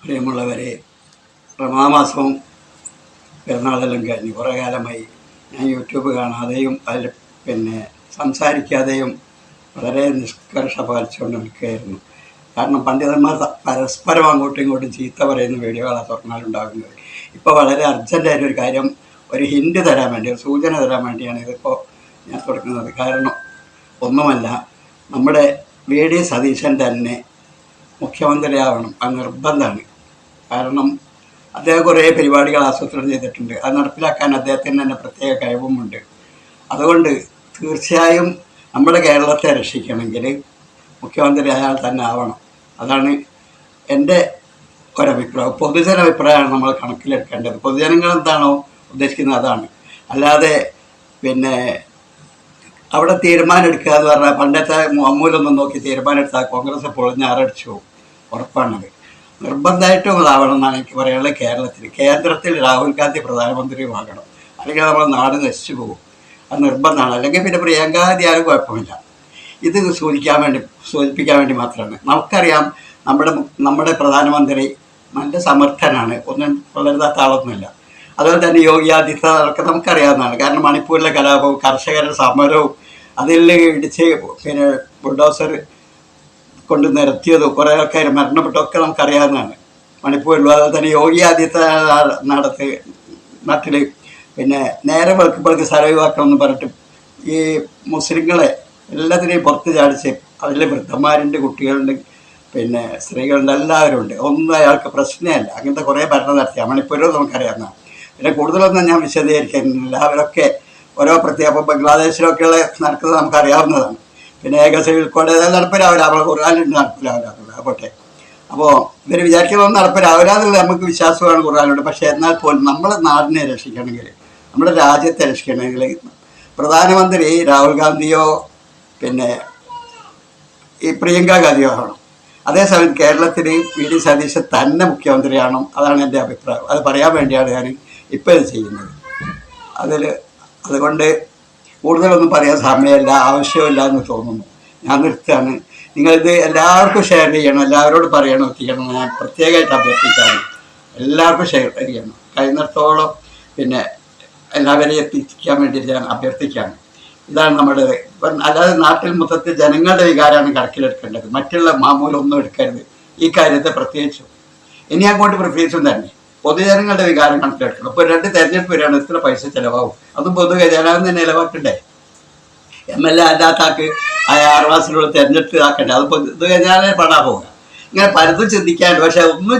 പ്രിയമുള്ളവരെ, റമദാൻ പെരുന്നാളെല്ലാം കഴിഞ്ഞ് കുറേ കാലമായി ഞാൻ യൂട്യൂബ് കാണാതെയും അതിൽ സംസാരിക്കാതെയും വളരെ നിഷ്കർഷ പാലിച്ചുകൊണ്ട് നിൽക്കുകയായിരുന്നു. കാരണം പണ്ഡിതന്മാർ പരസ്പരം അങ്ങോട്ടും ഇങ്ങോട്ടും ചീത്ത പറയുന്ന വീഡിയോകളാണ് തുറന്നാലുണ്ടാകുന്നത്. ഇപ്പോൾ വളരെ അർജൻറ്റായിട്ടൊരു കാര്യം, ഒരു ഹിൻഡ് തരാൻ വേണ്ടി, ഒരു സൂചന തരാൻ വേണ്ടിയാണ് ഇതിപ്പോൾ ഞാൻ തുടങ്ങുന്നത്. കാരണം ഒന്നുമല്ല, നമ്മുടെ VD സതീശൻ തന്നെ മുഖ്യമന്ത്രിയാവണം, അത് നിർബന്ധമാണ്. കാരണം അദ്ദേഹം കുറേ പരിപാടികൾ ആസൂത്രണം ചെയ്തിട്ടുണ്ട്. അത് നടപ്പിലാക്കാൻ അദ്ദേഹത്തിന് തന്നെ പ്രത്യേക കഴിവുമുണ്ട്. അതുകൊണ്ട് തീർച്ചയായും നമ്മുടെ കേരളത്തെ രക്ഷിക്കണമെങ്കിൽ മുഖ്യമന്ത്രി അയാൾ തന്നെ ആവണം. അതാണ് എൻ്റെ ഒരഭിപ്രായം. പൊതുജന അഭിപ്രായമാണ് നമ്മൾ കണക്കിലെടുക്കേണ്ടത്. പൊതുജനങ്ങൾ എന്താണോ ഉദ്ദേശിക്കുന്നത് അതാണ്. അല്ലാതെ അവിടെ തീരുമാനം എടുക്കുക എന്ന് പറഞ്ഞാൽ പണ്ടത്തെ അമ്മൂലൊന്നും നോക്കി തീരുമാനം എടുത്താൽ കോൺഗ്രസ് പൊളിഞ്ഞാറടിച്ചു പോകും, ഉറപ്പാണത്. നിർബന്ധമായിട്ടും അതാവണം എന്നാണ് എനിക്ക് പറയാനുള്ളത്. കേന്ദ്രത്തിൽ രാഹുൽ ഗാന്ധി പ്രധാനമന്ത്രിയുമാകണം, അല്ലെങ്കിൽ നമ്മുടെ നാട് നശിച്ചു പോകും. അത് നിർബന്ധമാണ്. അല്ലെങ്കിൽ പിന്നെ പ്രിയങ്ക ഗാന്ധി ആരും കുഴപ്പമില്ല. ഇത് സൂചിപ്പിക്കാൻ വേണ്ടി മാത്രമാണ്. നമുക്കറിയാം, നമ്മുടെ പ്രധാനമന്ത്രി നല്ല സമർത്ഥനാണ്, ഒന്നും വളരുതാത്ത ആളൊന്നുമില്ല. അതുപോലെ തന്നെ യോഗി ആദിത്യനാഥൊക്കെ നമുക്കറിയാവുന്നതാണ്. കാരണം മണിപ്പൂരിലെ കലാപവും കർഷകരുടെ സമരവും അതിൽ ഇടിച്ച് ബുൾഡോസർ കൊണ്ട് നിരത്തിയതും കുറേ ആൾക്കാർ മരണപ്പെട്ടൊക്കെ നമുക്കറിയാവുന്നതാണ് മണിപ്പൂരിലും. അതുപോലെ തന്നെ യോഗി ആദിത്യനാഥ് നാട്ടിൽ നേരെ വെളുക്കുമ്പോഴേക്ക് സ്ഥലവിവാക്കണമെന്ന് പറഞ്ഞിട്ട് ഈ മുസ്ലിങ്ങളെ എല്ലാത്തിനെയും പുറത്ത് ചാടിച്ച് അതിൽ വൃദ്ധന്മാരുണ്ട്, കുട്ടികളുണ്ട്, സ്ത്രീകളുണ്ട്, എല്ലാവരും ഉണ്ട്. ഒന്നും അയാൾക്ക് പ്രശ്നമല്ല. അങ്ങനത്തെ കുറേ ഭരണം നടത്തിയ മണിപ്പൂരിലും നമുക്കറിയാവുന്നതാണ്. പിന്നെ കൂടുതലൊന്നും ഞാൻ വിശദീകരിക്കുന്നില്ല. അവരൊക്കെ ഓരോ പ്രത്യേക ബംഗ്ലാദേശിലൊക്കെയുള്ള നടക്കുന്നത് നമുക്കറിയാവുന്നതാണ്. ഏക സിവിൽ കോഡ് നടപ്പിലാവില്ല, നമ്മളെ ഖുർആനിലുണ്ട് നടപ്പിലാവില്ല. പോട്ടെ. അപ്പോൾ ഇവർ വിചാരിക്കുന്നതൊന്നും നടപ്പിലാവില്ലാന്നുള്ളത് നമുക്ക് വിശ്വാസമാണ് ഖുർആനിലുണ്ട്. പക്ഷേ എന്നാൽ പോലും നമ്മുടെ നാടിനെ രക്ഷിക്കണമെങ്കിൽ, നമ്മുടെ രാജ്യത്തെ രക്ഷിക്കണമെങ്കിൽ പ്രധാനമന്ത്രി രാഹുൽ ഗാന്ധിയോ ഈ പ്രിയങ്ക ഗാന്ധിയോ ആവണം. അതേസമയം കേരളത്തിൽ VD സതീശൻ തന്നെ മുഖ്യമന്ത്രിയാണോ? അതാണ് എൻ്റെ അഭിപ്രായം. അത് പറയാൻ വേണ്ടിയാണ് ഞാൻ ഇപ്പോൾ ഇത് ചെയ്യുന്നത്. അതുകൊണ്ട് കൂടുതലൊന്നും പറയാൻ സമയമില്ല, ആവശ്യമില്ല എന്ന് തോന്നുന്നു. ഞാൻ നിർത്തുകയാണ്. നിങ്ങളിത് എല്ലാവർക്കും ഷെയർ ചെയ്യണം, എല്ലാവരോടും പറയണം, എത്തിക്കണം. ഞാൻ പ്രത്യേകമായിട്ട് അഭ്യർത്ഥിക്കാണ്. എല്ലാവർക്കും ഷെയർ ചെയ്യണം. കഴിയുന്നിടത്തോളം എല്ലാവരെയും എത്തിക്കാൻ വേണ്ടി ഞാൻ അഭ്യർത്ഥിക്കുകയാണ്. ഇതാണ് നമ്മുടെ. അല്ലാതെ നാട്ടിൽ മൊത്തത്തിൽ ജനങ്ങളുടെ വികാരമാണ് കണക്കിലെടുക്കേണ്ടത്. മറ്റുള്ള മാമൂലൊന്നും എടുക്കരുത് ഈ കാര്യത്തെ. പ്രത്യേകിച്ചും ഇനി അങ്ങോട്ട് പ്രത്യേകിച്ചും തന്നെ പൊതുജനങ്ങളുടെ വികാരം കണക്കിലെടുക്കണം. ഇപ്പോൾ 2 തെരഞ്ഞെടുപ്പ് വരികയാണ്, എത്ര പൈസ ചിലവാകും? അതും പൊതുഖജനാവിൽ തന്നെ നിലവാക്കണ്ടേ? MLA അല്ലാത്ത ആൾക്ക് 6 മാസത്തിലുള്ള തെരഞ്ഞെടുപ്പ് ആക്കണ്ടേ? അത് പൊതുഖജനാവിനെ പണാ പോവുക. ഇങ്ങനെ പലതും ചിന്തിക്കാനുണ്ട്. പക്ഷെ ഒന്നും